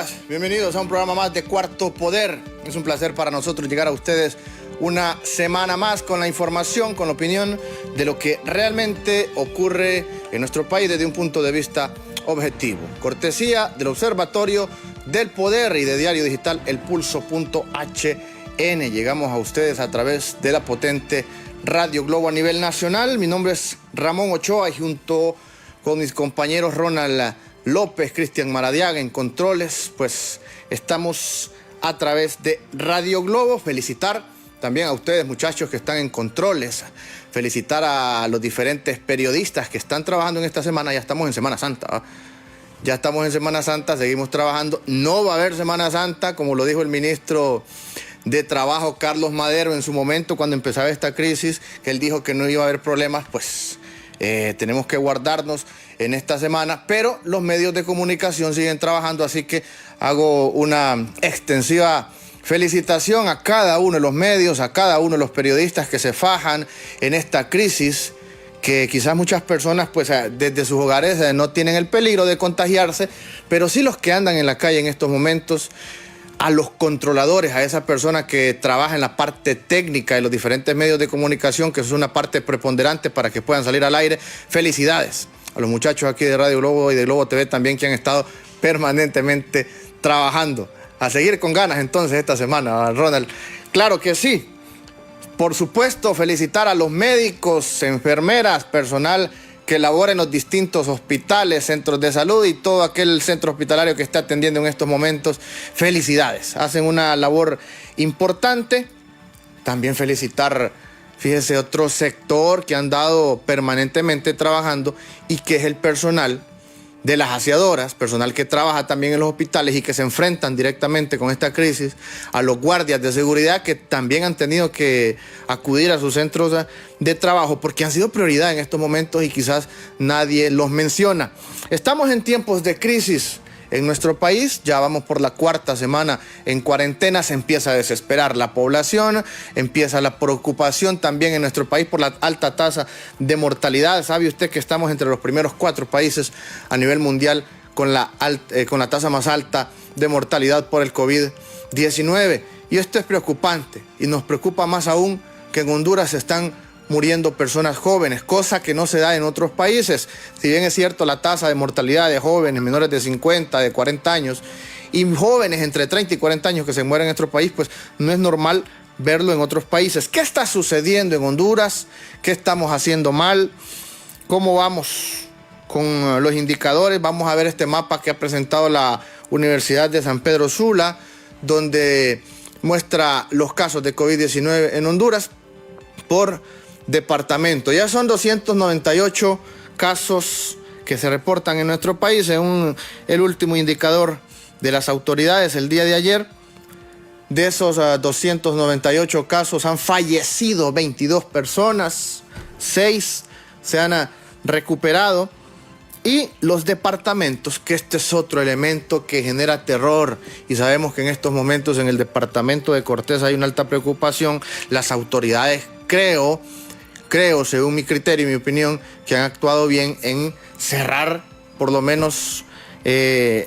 días, bienvenidos a un programa más de Cuarto Poder. Es un placer para nosotros llegar a ustedes una semana más con la información, con la opinión de lo que realmente ocurre en nuestro país desde un punto de vista objetivo. Cortesía del Observatorio del Poder y de Diario Digital elpulso.hn. Llegamos a ustedes a través de la potente Radio Globo a nivel nacional. Mi nombre es Ramón Ochoa y junto con mis compañeros Ronald López, Cristian Maradiaga en controles, pues estamos a través de Radio Globo. Felicitar también a ustedes, muchachos, que están en controles. Felicitar a los diferentes periodistas que están trabajando en esta semana. Ya estamos en Semana Santa, ¿eh? Ya estamos en Semana Santa, seguimos trabajando. No va a haber Semana Santa, como lo dijo el ministro de Trabajo, Carlos Madero, en su momento cuando empezaba esta crisis, que él dijo que no iba a haber problemas. Pues tenemos que guardarnos en esta semana, pero los medios de comunicación siguen trabajando, así que hago una extensiva felicitación a cada uno de los medios, a cada uno de los periodistas que se fajan en esta crisis, que quizás muchas personas pues desde sus hogares no tienen el peligro de contagiarse, pero sí los que andan en la calle en estos momentos, a los controladores, a esa persona que trabaja en la parte técnica de los diferentes medios de comunicación, que es una parte preponderante para que puedan salir al aire. Felicidades a los muchachos aquí de Radio Globo y de Globo TV también, que han estado permanentemente trabajando. A seguir con ganas entonces esta semana, Ronald. Claro que sí. Por supuesto, felicitar a los médicos, enfermeras, personal que labora en los distintos hospitales, centros de salud y todo aquel centro hospitalario que está atendiendo en estos momentos. Felicidades, hacen una labor importante. También felicitar, fíjese, otro sector que han dado permanentemente trabajando y que es el personal de las aseadoras, personal que trabaja también en los hospitales y que se enfrentan directamente con esta crisis, a los guardias de seguridad que también han tenido que acudir a sus centros de trabajo porque han sido prioridad en estos momentos y quizás nadie los menciona. Estamos en tiempos de crisis en nuestro país, ya vamos por la cuarta semana en cuarentena, se empieza a desesperar la población, empieza la preocupación también en nuestro país por la alta tasa de mortalidad. ¿Sabe usted que estamos entre los primeros 4 países a nivel mundial con la tasa más alta de mortalidad por el COVID-19? Y esto es preocupante y nos preocupa más aún que en Honduras se están muriendo personas jóvenes, cosa que no se da en otros países. Si bien es cierto la tasa de mortalidad de jóvenes menores de 50, de 40 años y jóvenes entre 30 y 40 años que se mueren en nuestro país, pues no es normal verlo en otros países. ¿Qué está sucediendo en Honduras? ¿Qué estamos haciendo mal? ¿Cómo vamos con los indicadores? Vamos a ver este mapa que ha presentado la Universidad de San Pedro Sula, donde muestra los casos de COVID-19 en Honduras por departamento. Ya son 298 casos que se reportan en nuestro país, según el último indicador de las autoridades el día de ayer. De esos 298 casos han fallecido 22 personas, 6 se han recuperado. Y los departamentos, que este es otro elemento que genera terror, y sabemos que en estos momentos en el departamento de Cortés hay una alta preocupación. Las autoridades creo, según mi criterio y mi opinión, que han actuado bien en cerrar por lo menos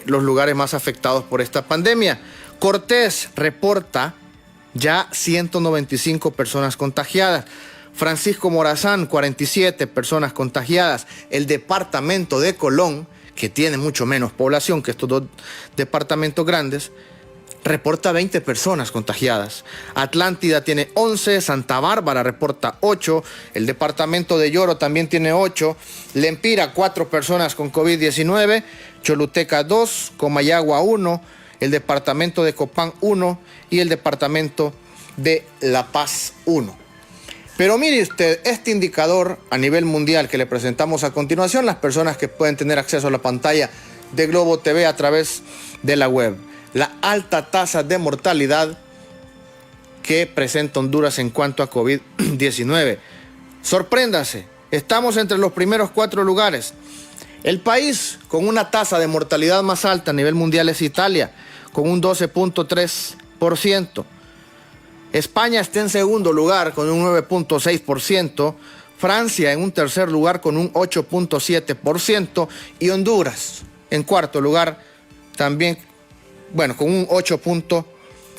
los lugares más afectados por esta pandemia. Cortés reporta ya 195 personas contagiadas. Francisco Morazán, 47 personas contagiadas. El departamento de Colón, que tiene mucho menos población que estos dos departamentos grandes, reporta 20 personas contagiadas. Atlántida tiene 11, Santa Bárbara reporta 8, el departamento de Lloro también tiene 8, Lempira 4 personas con COVID-19, Choluteca 2, Comayagua 1, el departamento de Copán 1 y el departamento de La Paz 1. Pero mire usted, este indicador a nivel mundial que le presentamos a continuación, las personas que pueden tener acceso a la pantalla de Globo TV a través de la web. La alta tasa de mortalidad que presenta Honduras en cuanto a COVID-19. Sorpréndase, estamos entre los primeros 4 lugares. El país con una tasa de mortalidad más alta a nivel mundial es Italia, con un 12.3%. España está en segundo lugar con un 9.6%, Francia en un tercer lugar con un 8.7% y Honduras en cuarto lugar también bueno, con un 8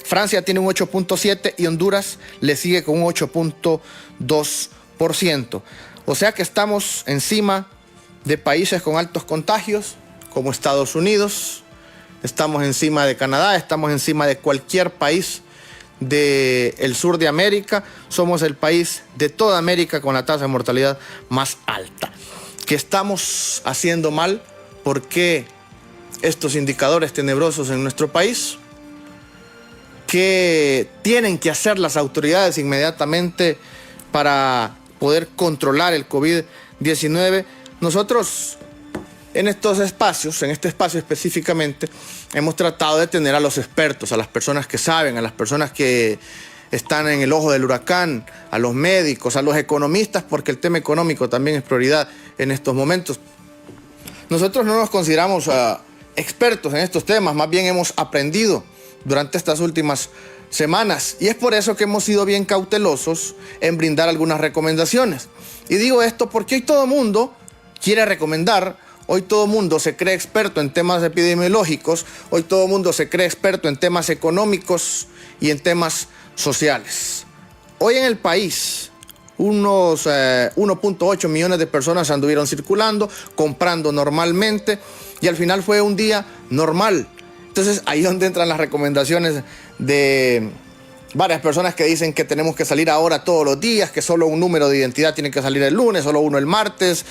Francia tiene un 8.7 y Honduras le sigue con un 8.2%. O sea que estamos encima de países con altos contagios, como Estados Unidos, estamos encima de Canadá, estamos encima de cualquier país del sur de América. Somos el país de toda América con la tasa de mortalidad más alta. ¿Qué estamos haciendo mal? ¿Por qué estos indicadores tenebrosos en nuestro país? ¿Qué tienen que hacer las autoridades inmediatamente para poder controlar el COVID-19? Nosotros en estos espacios, en este espacio específicamente, hemos tratado de tener a los expertos, a las personas que saben, a las personas que están en el ojo del huracán, a los médicos, a los economistas, porque el tema económico también es prioridad en estos momentos. Nosotros no nos consideramos expertos en estos temas, más bien hemos aprendido durante estas últimas semanas, y es por eso que hemos sido bien cautelosos en brindar algunas recomendaciones. Y digo esto porque hoy todo el mundo quiere recomendar, hoy todo el mundo se cree experto en temas epidemiológicos, hoy todo el mundo se cree experto en temas económicos y en temas sociales. Hoy en el país unos 1.8 millones de personas anduvieron circulando, comprando normalmente, y al final fue un día normal. Entonces ahí es donde entran las recomendaciones de varias personas que dicen que tenemos que salir ahora todos los días, que solo un número de identidad tiene que salir el lunes, solo uno el martes.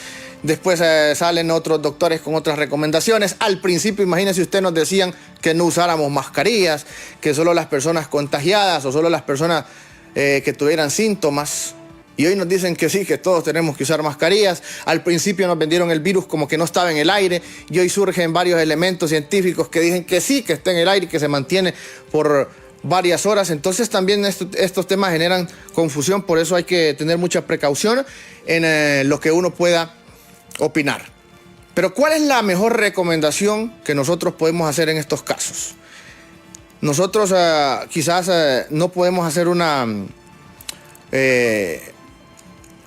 Después salen otros doctores con otras recomendaciones. Al principio, imagínense usted, nos decían que no usáramos mascarillas, que solo las personas contagiadas o solo las personas que tuvieran síntomas. Y hoy nos dicen que sí, que todos tenemos que usar mascarillas. Al principio nos vendieron el virus como que no estaba en el aire, y hoy surgen varios elementos científicos que dicen que sí, que está en el aire y que se mantiene por varias horas. Entonces también estos temas generan confusión, por eso hay que tener mucha precaución en lo que uno pueda opinar. Pero ¿cuál es la mejor recomendación que nosotros podemos hacer en estos casos? Nosotros quizás no podemos hacer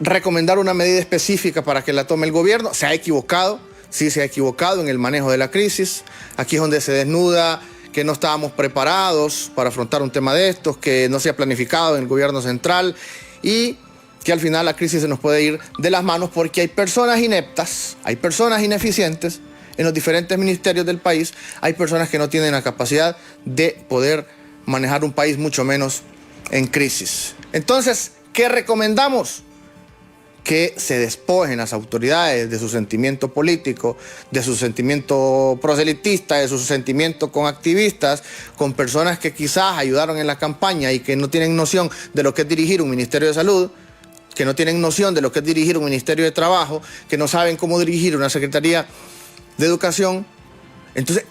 recomendar una medida específica para que la tome el gobierno. Se ha equivocado, sí se ha equivocado en el manejo de la crisis. Aquí es donde se desnuda que no estábamos preparados para afrontar un tema de estos, que no se ha planificado en el gobierno central y que al final la crisis se nos puede ir de las manos porque hay personas ineptas, hay personas ineficientes en los diferentes ministerios del país, hay personas que no tienen la capacidad de poder manejar un país, mucho menos en crisis. Entonces, ¿qué recomendamos? Que se despojen las autoridades de su sentimiento político, de su sentimiento proselitista, de su sentimiento con activistas, con personas que quizás ayudaron en la campaña y que no tienen noción de lo que es dirigir un Ministerio de Salud, que no tienen noción de lo que es dirigir un Ministerio de Trabajo, que no saben cómo dirigir una Secretaría de Educación. Entonces,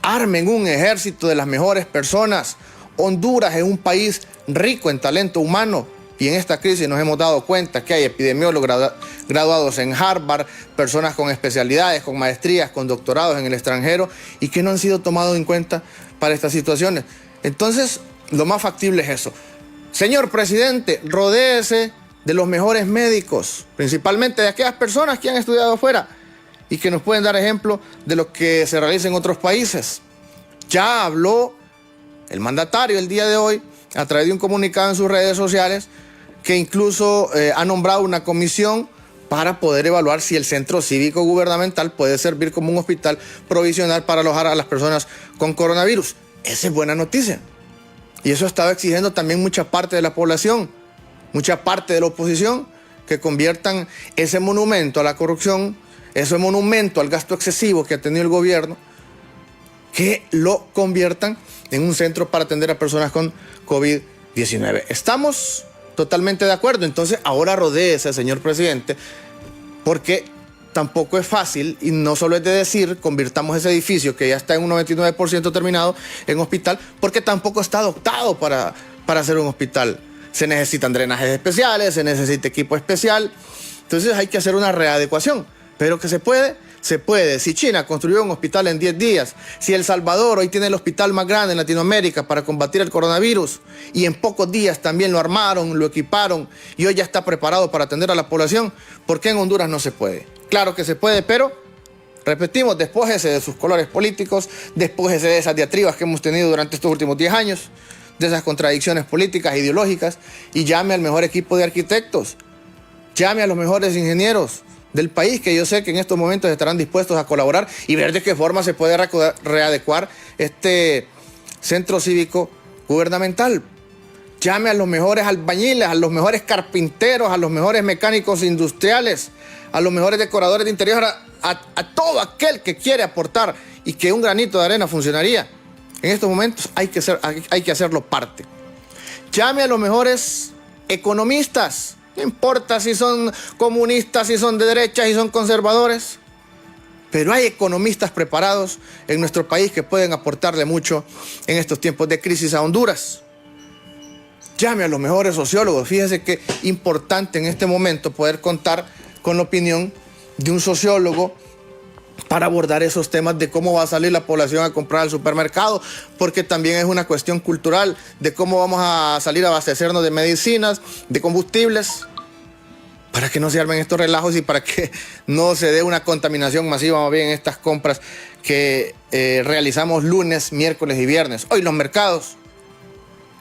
armen un ejército de las mejores personas. Honduras es un país rico en talento humano. Y en esta crisis nos hemos dado cuenta que hay epidemiólogos graduados en Harvard, personas con especialidades, con maestrías, con doctorados en el extranjero y que no han sido tomados en cuenta para estas situaciones. Entonces, lo más factible es eso. Señor presidente, rodéese de los mejores médicos, principalmente de aquellas personas que han estudiado afuera y que nos pueden dar ejemplo de lo que se realiza en otros países. Ya habló el mandatario el día de hoy a través de un comunicado en sus redes sociales, que incluso ha nombrado una comisión para poder evaluar si el centro cívico gubernamental puede servir como un hospital provisional para alojar a las personas con coronavirus. Esa es buena noticia. Y eso estaba exigiendo también mucha parte de la población, mucha parte de la oposición, que conviertan ese monumento a la corrupción, ese monumento al gasto excesivo que ha tenido el gobierno, que lo conviertan en un centro para atender a personas con COVID-19. Estamos totalmente de acuerdo. Entonces ahora rodéese, señor presidente, porque tampoco es fácil, y no solo es de decir convirtamos ese edificio que ya está en un 99% terminado en hospital, porque tampoco está adoptado para hacer un hospital. Se necesitan drenajes especiales, se necesita equipo especial. Entonces hay que hacer una readecuación, pero que se puede. Se puede. Si China construyó un hospital en 10 días, si El Salvador hoy tiene el hospital más grande en Latinoamérica para combatir el coronavirus y en pocos días también lo armaron, lo equiparon y hoy ya está preparado para atender a la población, ¿por qué en Honduras no se puede? Claro que se puede, pero Repetimos, despójese de sus colores políticos, despójese de esas diatribas que hemos tenido durante estos últimos 10 años, de esas contradicciones políticas, ideológicas, y llame al mejor equipo de arquitectos, llame a los mejores ingenieros del país, que yo sé que en estos momentos estarán dispuestos a colaborar y ver de qué forma se puede readecuar este centro cívico gubernamental. Llame a los mejores albañiles, a los mejores carpinteros, a los mejores mecánicos industriales, a los mejores decoradores de interior, a todo aquel que quiere aportar y que un granito de arena funcionaría. En estos momentos hay que hacerlo parte. Llame a los mejores economistas, no importa si son comunistas, si son de derecha, si son conservadores, pero hay economistas preparados en nuestro país que pueden aportarle mucho en estos tiempos de crisis a Honduras. Llame a los mejores sociólogos. Fíjese que es importante en este momento poder contar con la opinión de un sociólogo para abordar esos temas de cómo va a salir la población a comprar al supermercado, porque también es una cuestión cultural de cómo vamos a salir a abastecernos de medicinas, de combustibles, para que no se armen estos relajos y para que no se dé una contaminación masiva más bien en estas compras que realizamos lunes, miércoles y viernes. Hoy los mercados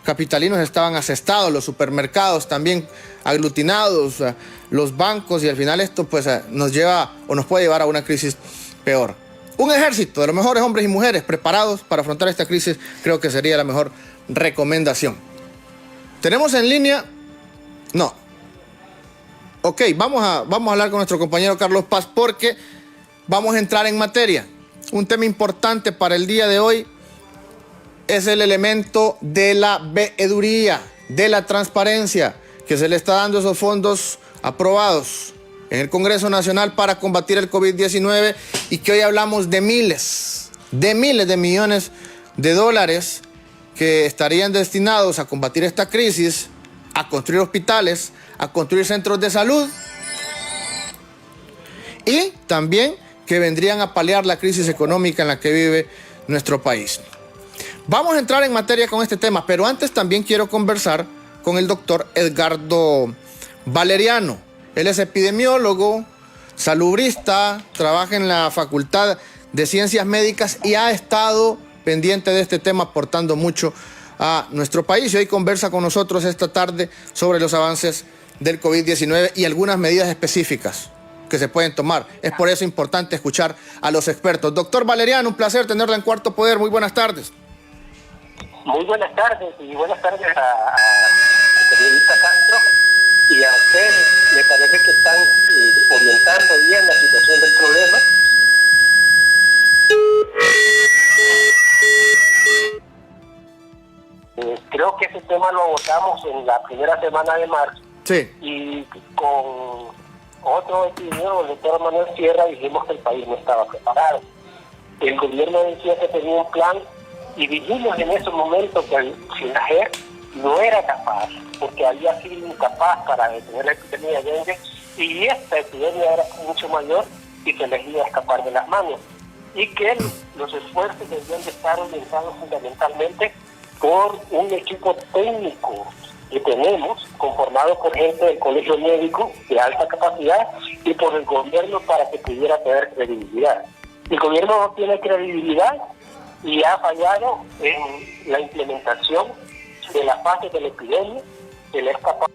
capitalinos estaban asestados, los supermercados también aglutinados, los bancos, y al final esto pues nos lleva o nos puede llevar a una crisis peor. Un ejército de los mejores hombres y mujeres preparados para afrontar esta crisis creo que sería la mejor recomendación. ¿Tenemos en línea? No. Ok, vamos a hablar con nuestro compañero Carlos Paz porque vamos a entrar en materia. Un tema importante para el día de hoy es el elemento de la veeduría, de la transparencia, que se le está dando esos fondos aprobados en el Congreso Nacional para combatir el COVID-19 y que hoy hablamos de miles de millones de dólares que estarían destinados a combatir esta crisis, a construir hospitales, a construir centros de salud y también que vendrían a paliar la crisis económica en la que vive nuestro país. Vamos a entrar en materia con este tema, pero antes también quiero conversar con el doctor Edgardo Valeriano. Él es epidemiólogo, salubrista, trabaja en la Facultad de Ciencias Médicas y ha estado pendiente de este tema, aportando mucho a nuestro país. Y hoy conversa con nosotros esta tarde sobre los avances del COVID-19 y algunas medidas específicas que se pueden tomar. Es por eso importante escuchar a los expertos. Doctor Valeriano, un placer tenerla en Cuarto Poder. Muy buenas tardes. Muy buenas tardes y buenas tardes a periodista Castro y a ustedes. Me parece que están orientando bien la situación del problema. Creo que ese tema lo abordamos en la primera semana de marzo. Sí. Y con otro epidemiólogo, el doctor Manuel Sierra, dijimos que el país no estaba preparado. El gobierno decía que tenía un plan y dijimos en ese momento que el SINAGER no era capaz, porque había sido incapaz para detener la epidemia de dengue, y esta epidemia era mucho mayor y se les iba a escapar de las manos. Y que los esfuerzos debían de estar orientados fundamentalmente por un equipo técnico que tenemos, conformado por gente del Colegio Médico de alta capacidad y por el gobierno para que pudiera tener credibilidad. El gobierno no tiene credibilidad y ha fallado en la implementación de la fase de la epidemia, que le es capaz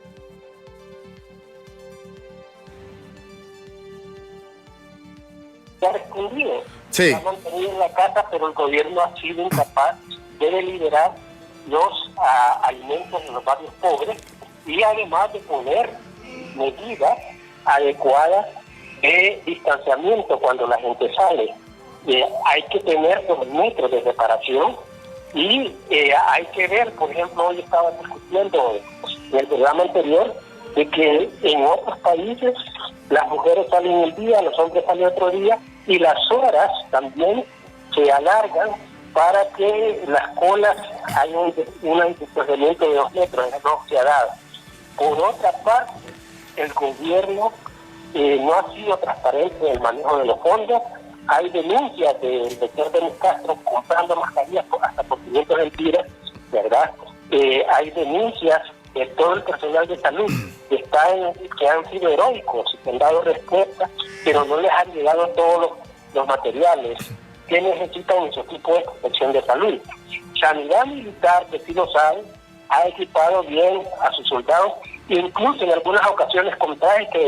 de respondido. Sí. Se ha mantenido en la casa, pero el gobierno ha sido incapaz de deliberar los alimentos en los barrios pobres y además de poner medidas adecuadas de distanciamiento cuando la gente sale. Hay que tener 2 metros de separación y hay que ver, por ejemplo, hoy estaba discutiendo en el programa anterior de que en otros países las mujeres salen un día, los hombres salen otro día y las horas también se alargan para que las colas haya un distanciamiento de 2 metros, no se ha dado. Por otra parte, el gobierno no ha sido transparente en el manejo de los fondos. Hay denuncias del doctor Denis Castro comprando mascarillas hasta por 500 lempiras, ¿verdad? Hay denuncias de todo el personal de salud que han sido heroicos y que han dado respuesta, pero no les han llegado todos los materiales que necesitan en su equipo de protección de salud. Sanidad Militar, que sí lo sabe, ha equipado bien a sus soldados, incluso en algunas ocasiones con trajes que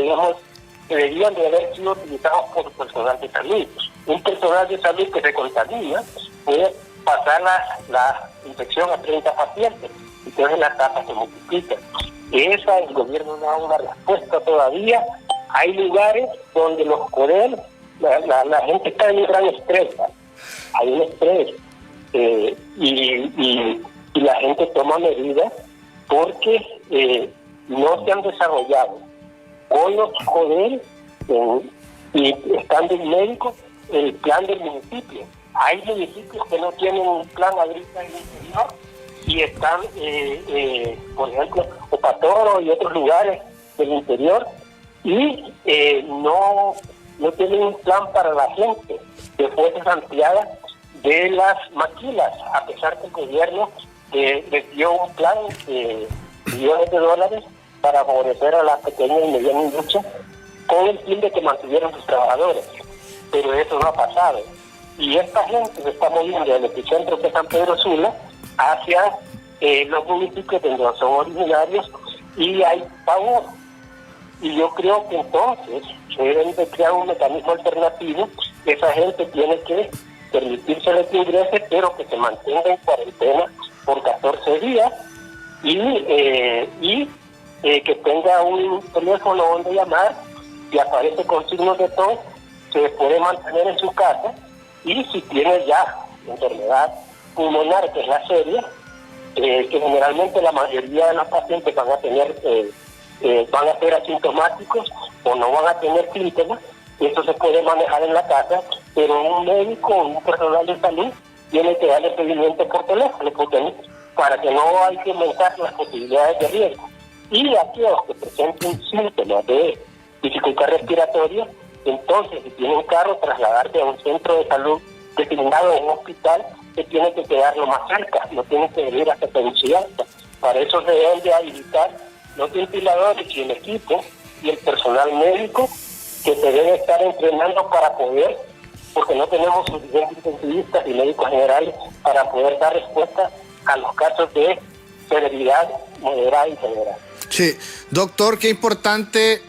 debían de haber sido utilizados por personal de salud. Un personal de salud que se contamina puede pasar la infección a 30 pacientes, entonces la tasa se multiplica. El gobierno no da una respuesta todavía. Hay lugares donde los poderes, la gente está en un gran estrés, ¿verdad? Hay un estrés y la gente toma medidas porque no se han desarrollado con los poderes y estando en médicos el plan del municipio. Hay municipios que no tienen un plan agrícola en el interior y están, por ejemplo, Opatoro y otros lugares del interior y no tienen un plan para la gente de fuerzas ampliadas de las maquilas, a pesar que el gobierno les dio un plan de millones de dólares para favorecer a las pequeñas y medianas industrias con el fin de que mantuvieran sus trabajadores. Pero eso no ha pasado. Y esta gente se está moviendo del epicentro de San Pedro Sula hacia los municipios donde son originarios y hay pavor. Y yo creo que entonces se deben de crear un mecanismo alternativo. Esa gente tiene que permitirse que ingrese, pero que se mantenga en cuarentena por 14 días y que tenga un teléfono donde llamar y aparece con signos de tos, se puede mantener en su casa y si tiene ya enfermedad pulmonar, que es la seria, que generalmente la mayoría de los pacientes van a tener, van a ser asintomáticos o no van a tener síntomas, esto se puede manejar en la casa, pero un médico o un personal de salud tiene que darle seguimiento por teléfono, para que no hay que aumentar las posibilidades de riesgo. Y aquellos que presenten síntomas de dificultad respiratoria, entonces si tienen carro, trasladarse a un centro de salud designado en un hospital que tiene que quedar lo más cerca, no tiene que venir hasta Tegucigalpa. Para eso se deben de habilitar los ventiladores y el equipo y el personal médico que se debe estar entrenando para poder, porque no tenemos suficientes intensivistas y médicos generales para poder dar respuesta a los casos de severidad moderada y severa. Sí, doctor, qué importante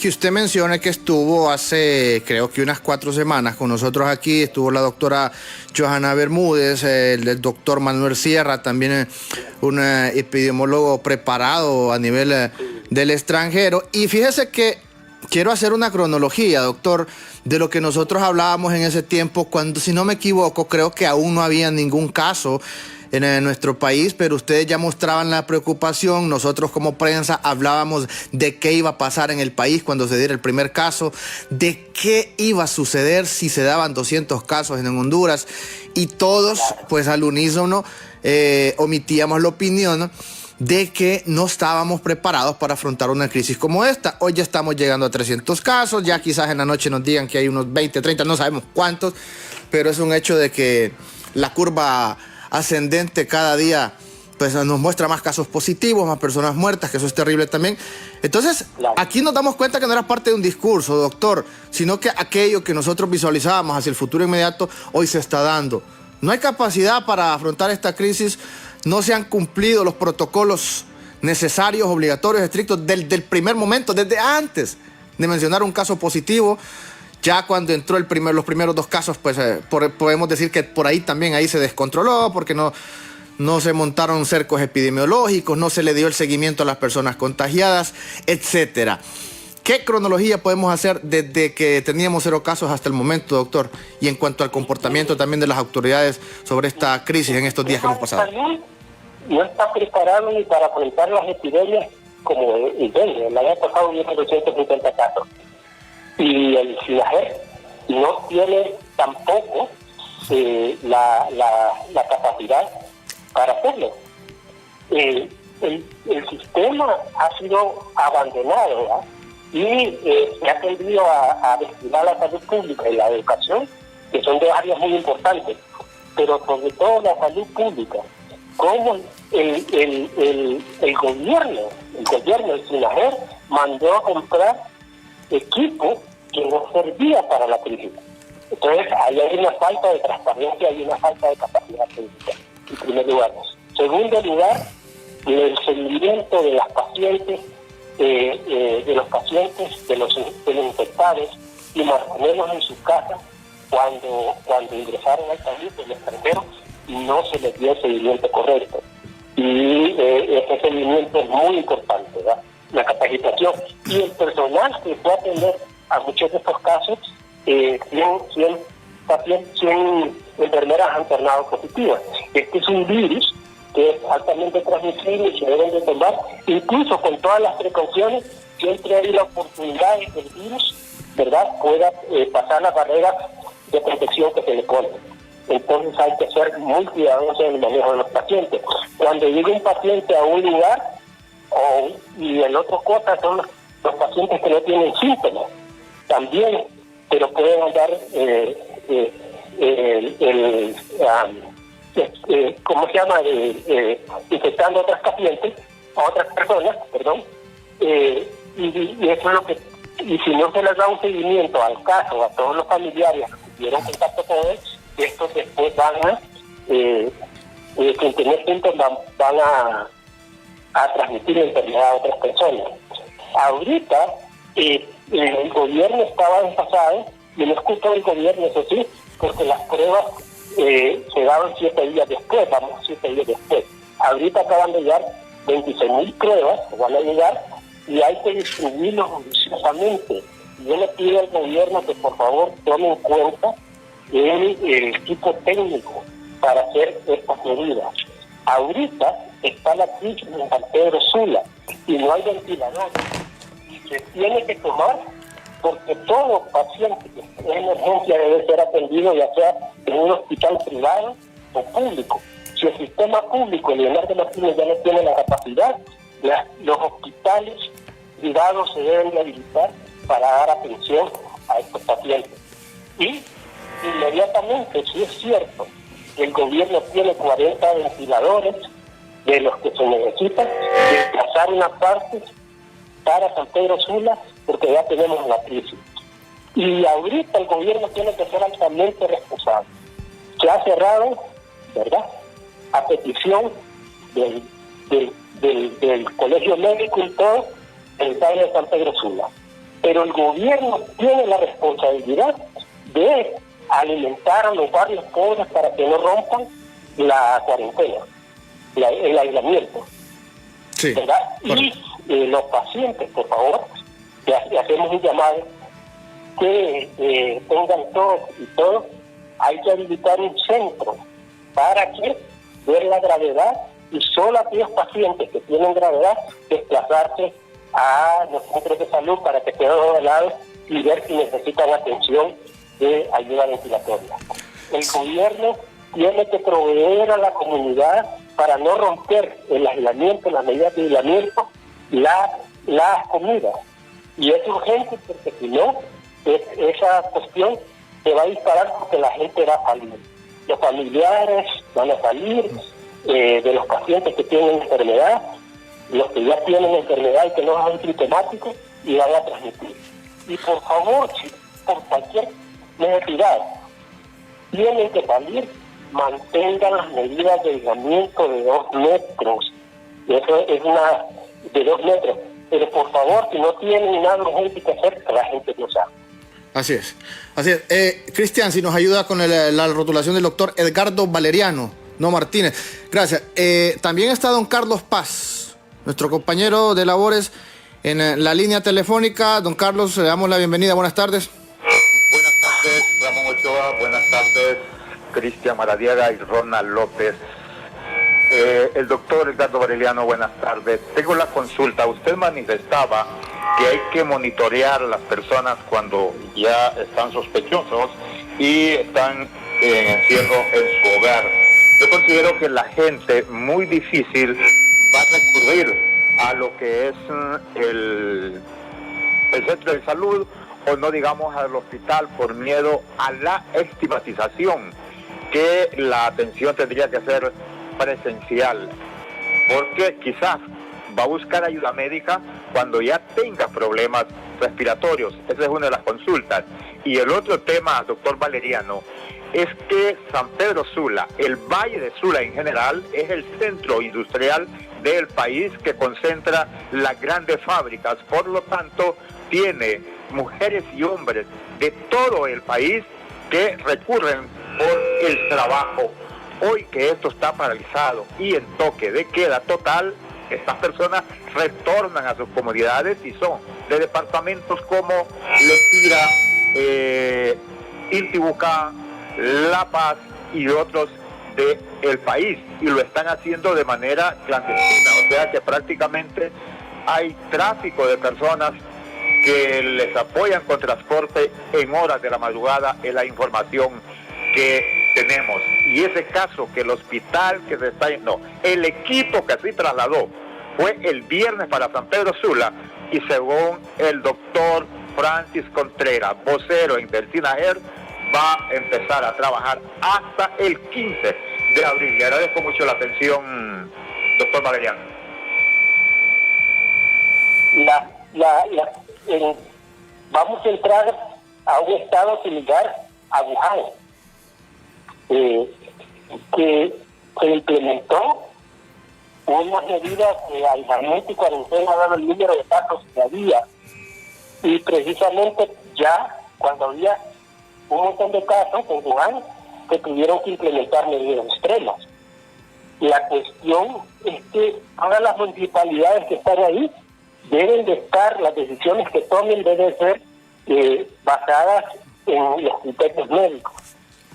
que usted mencione que estuvo hace, creo que unas 4 semanas con nosotros aquí, estuvo la doctora Johanna Bermúdez, el doctor Manuel Sierra, también un epidemiólogo preparado a nivel del extranjero. Y fíjese que quiero hacer una cronología, doctor, de lo que nosotros hablábamos en ese tiempo, cuando, si no me equivoco, creo que aún no había ningún caso en nuestro país, pero ustedes ya mostraban la preocupación. Nosotros como prensa hablábamos de qué iba a pasar en el país cuando se diera el primer caso, de qué iba a suceder si se daban 200 casos en Honduras, y todos, pues al unísono, omitíamos la opinión de que no estábamos preparados para afrontar una crisis como esta. Hoy ya estamos llegando a 300 casos, ya quizás en la noche nos digan que hay unos 20, 30, no sabemos cuántos, pero es un hecho de que la curva ascendente cada día pues nos muestra más casos positivos, más personas muertas, que eso es terrible también. Entonces, aquí nos damos cuenta que no era parte de un discurso, doctor, sino que aquello que nosotros visualizábamos hacia el futuro inmediato, hoy se está dando. No hay capacidad para afrontar esta crisis, no se han cumplido los protocolos necesarios, obligatorios, estrictos del primer momento, desde antes de mencionar un caso positivo. Ya cuando entró los primeros 2 casos, pues podemos decir que por ahí también ahí se descontroló, porque no se montaron cercos epidemiológicos, no se le dio el seguimiento a las personas contagiadas, etcétera. ¿Qué cronología podemos hacer desde que teníamos 0 casos hasta el momento, doctor? Y en cuanto al comportamiento también de las autoridades sobre esta crisis en estos días que hemos pasado. No está preparado ni para afrontar las epidemias como el dengue. El año pasado hubo 250 casos. Y el SINAGER no tiene tampoco la capacidad para hacerlo. El sistema ha sido abandonado, ¿verdad? Y se ha tendido a destinar la salud pública y la educación, que son 2 áreas muy importantes, pero sobre todo la salud pública. Como el gobierno, el SINAGER, mandó a comprar equipo que no servía para la crisis. Entonces, ahí hay una falta de transparencia y una falta de capacidad pública, en primer lugar. Segundo lugar, el seguimiento de las pacientes, de los infectados, y mantenerlos en sus casas cuando ingresaron al país del extranjero, no se les dio el seguimiento correcto. Y ese seguimiento es muy importante, ¿verdad? La capacitación. Y el personal que fue a atender a muchos de estos casos, 100 enfermeras han tornado positivas. Este es un virus que es altamente transmisible y se deben de tomar, incluso con todas las precauciones, siempre hay la oportunidad de que el virus, ¿verdad?, pueda pasar las barreras de protección que se le ponen. Entonces hay que ser muy cuidadosos en el manejo de los pacientes. Cuando llega un paciente a un lugar, y el otro cosa son los pacientes que no tienen síntomas, también, pero pueden andar ¿cómo se llama? Infectando a otras pacientes, a otras personas, perdón, y eso es lo que, y si no se les da un seguimiento al caso, a todos los familiares que tuvieron contacto con él, estos después van a, sin tener síntomas, van a transmitir la enfermedad a otras personas. Ahorita, el gobierno estaba desfasado, y no es culpa del gobierno, eso sí, porque las pruebas se daban 7 días después, 7 días después. Ahorita acaban de llegar 26.000 pruebas, que van a llegar, y hay que distribuirlos juiciosamente. Yo le pido al gobierno que por favor tome en cuenta el equipo técnico para hacer estas medidas. Ahorita está la crisis en San Pedro Sula y no hay ventiladores. Se tiene que tomar, porque todo paciente que esté en emergencia debe ser atendido, ya sea en un hospital privado o público. Si el sistema público, el Leonardo Martínez, ya no tiene la capacidad, los hospitales privados se deben de habilitar para dar atención a estos pacientes. Y inmediatamente, si es cierto que el gobierno tiene 40 ventiladores de los que se necesitan, desplazar una parte para San Pedro Sula, porque ya tenemos la crisis. Y ahorita el gobierno tiene que ser altamente responsable. Se ha cerrado, ¿verdad?, a petición del Colegio Médico y todo, el calle de San Pedro Sula. Pero el gobierno tiene la responsabilidad de alimentar a los barrios pobres para que no rompan la cuarentena, el aislamiento. Sí, ¿verdad? Y los pacientes, por favor, le hacemos un llamado que tengan tos y todo, hay que habilitar un centro para que ver la gravedad y solo aquellos pacientes que tienen gravedad desplazarse a los centros de salud para que queden ovalados y ver si necesitan atención de ayuda ventilatoria. El gobierno tiene que proveer a la comunidad para no romper el aislamiento, las medidas de aislamiento, las comidas. Y es urgente porque si no, esa cuestión se va a disparar porque la gente va a salir. Los familiares van a salir de los pacientes que tienen enfermedad, los que ya tienen enfermedad y que no son sintomáticos, y van a transmitir. Y por favor, si por cualquier necesidad tienen que salir, mantengan las medidas de aislamiento de 2 metros. Eso es una de 2 metros. Pero por favor, si no tienen nada urgente que hacer, que la gente lo sabe. Así es. Así es. Cristian, si nos ayuda con la rotulación del doctor Edgardo Valeriano, no Martínez. Gracias. También está don Carlos Paz, nuestro compañero de labores en la línea telefónica. Don Carlos, le damos la bienvenida. Buenas tardes. Buenas tardes, Ramón Ochoa. Buenas tardes, Cristian Maradiaga y Ronald López. El doctor Edgardo Valeriano, buenas tardes. Tengo la consulta. Usted manifestaba que hay que monitorear a las personas cuando ya están sospechosos y están en encierro en su hogar. Yo considero que la gente muy difícil va a recurrir a lo que es el centro de salud o no digamos al hospital por miedo a la estigmatización, que la atención tendría que ser presencial, porque quizás va a buscar ayuda médica cuando ya tenga problemas respiratorios. Esa es una de las consultas. Y el otro tema, doctor Valeriano, es que San Pedro Sula, el Valle de Sula en general, es el centro industrial del país que concentra las grandes fábricas. Por lo tanto, tiene mujeres y hombres de todo el país que recurren por el trabajo. Hoy que esto está paralizado y en toque de queda total, estas personas retornan a sus comunidades y son de departamentos como Lempira, Intibucá, La Paz y otros del país, y lo están haciendo de manera clandestina, o sea que prácticamente hay tráfico de personas que les apoyan con transporte en horas de la madrugada, es la información que tenemos. Y ese caso que el hospital que se está... No, el equipo que se trasladó fue el viernes para San Pedro Sula, y según el doctor Francis Contreras, vocero en del SINAGER, va a empezar a trabajar hasta el 15 de abril. Le agradezco mucho la atención, doctor Valeriano. Vamos a entrar a un estado similar a Wuhan, que se implementó unas medidas de aislamiento y cuarentena dado el número de casos que había, y precisamente ya cuando había un montón de casos en Wuhan se tuvieron que implementar medidas extremas. La cuestión es que todas las municipalidades que están ahí deben de estar, las decisiones que tomen deben ser basadas en los criterios médicos.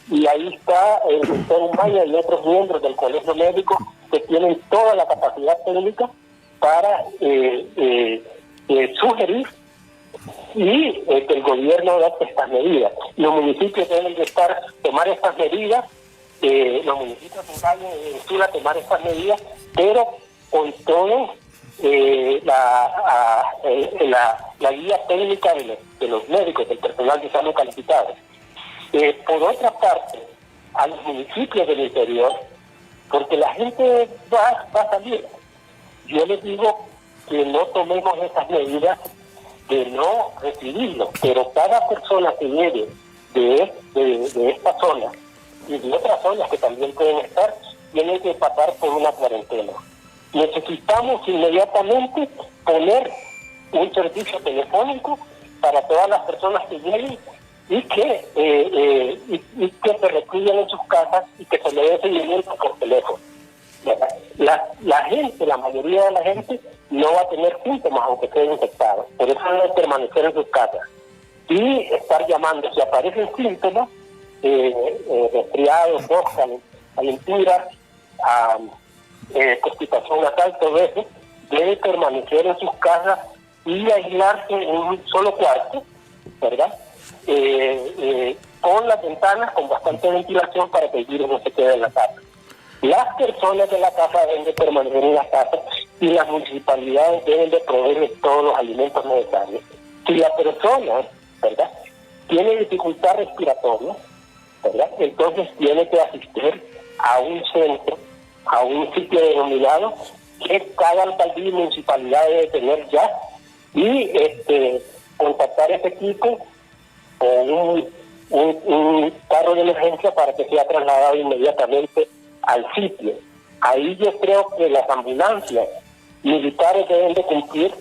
Y ahí está el doctor Humaya y otros miembros del colegio médico que tienen toda la capacidad técnica para sugerir y que el gobierno adopte estas medidas. Los municipios deben de tomar estas medidas, los municipios de Valle de Sula tomar estas medidas, pero con todo la guía técnica de los médicos, del personal de salud calificado. Por otra parte, a los municipios del interior, porque la gente va a salir, yo les digo que no tomemos esas medidas de no recibirlo, pero cada persona que llegue de esta zona y de otras zonas que también pueden estar, tiene que pasar por una cuarentena. Necesitamos inmediatamente poner un servicio telefónico para todas las personas que lleguen y que se recluyan en sus casas y que se le dé seguimiento por teléfono. La mayoría de la gente no va a tener síntomas aunque esté infectado, por eso debe permanecer en sus casas y estar llamando. Si aparecen síntomas, resfriados, tos, calenturas, constipación nasal, todo eso, debe permanecer en sus casas y aislarse en un solo cuarto, ¿verdad? Con las ventanas con bastante ventilación para que el virus no se quede en la casa. Las personas de la casa deben de permanecer en la casa y las municipalidades deben de proveer todos los alimentos necesarios. Si la persona, ¿verdad?, tiene dificultad respiratoria, ¿verdad?, entonces tiene que asistir a un centro, a un sitio denominado que cada alcaldía y municipalidad debe tener ya, y contactar a ese equipo con un carro de emergencia para que sea trasladado inmediatamente al sitio. Ahí yo creo que las ambulancias militares deben de cumplir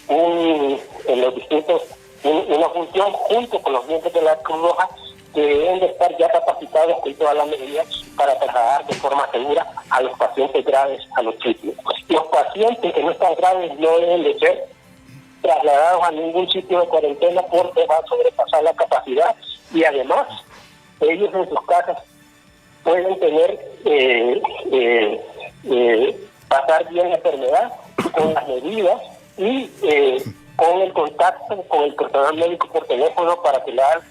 en los distintos una función junto con los miembros de la Cruz Roja, que deben de estar ya capacitados con todas las medidas para trasladar de forma segura a los pacientes graves a los sitios. Los pacientes que no están graves no deben de ser trasladados a ningún sitio de cuarentena porque va a sobrepasar la capacidad, y además ellos en sus casas pueden tener pasar bien la enfermedad con las medidas y con el contacto con el personal médico por teléfono para que le hagan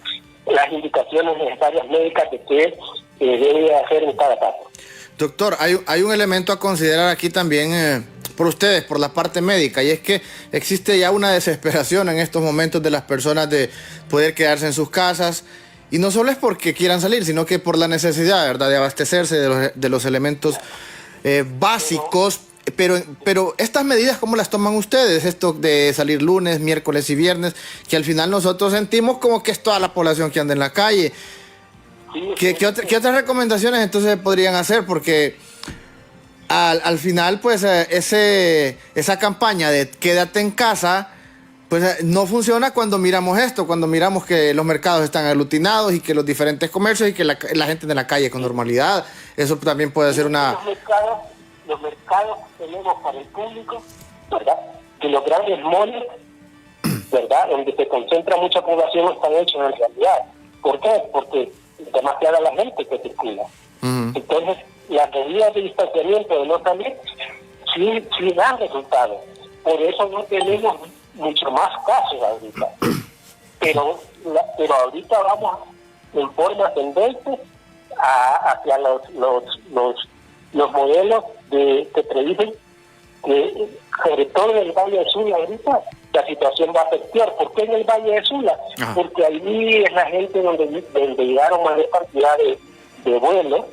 las indicaciones necesarias médicas de qué debe hacer en cada caso. Doctor, hay un elemento a considerar aquí también por ustedes, por la parte médica, y es que existe ya una desesperación en estos momentos de las personas de poder quedarse en sus casas, y no solo es porque quieran salir, sino que por la necesidad, ¿verdad?, de abastecerse de los elementos básicos Pero estas medidas, ¿cómo las toman ustedes? Esto de salir lunes, miércoles y viernes, que al final nosotros sentimos como que es toda la población que anda en la calle. ¿Qué otras recomendaciones entonces podrían hacer? Porque al final, pues, esa campaña de quédate en casa, pues no funciona cuando miramos esto, cuando miramos que los mercados están aglutinados y que los diferentes comercios y que la gente en la calle con normalidad. Eso también puede ser una... Los mercados que tenemos para el público, ¿verdad? Que los grandes malls, ¿verdad? Donde se concentra mucha población, están hechos en realidad. ¿Por qué? Porque demasiada la gente que circula. Entonces, las medidas de distanciamiento de no salir sí dan resultados. Por eso no tenemos mucho más casos ahorita. Pero ahorita vamos en forma ascendente hacia los modelos que predicen que, sobre todo en el Valle de Sula ahorita, la situación va a ser peor. ¿Por qué en el Valle de Sula? Porque allí es la gente donde llegaron mayor cantidad de vuelos,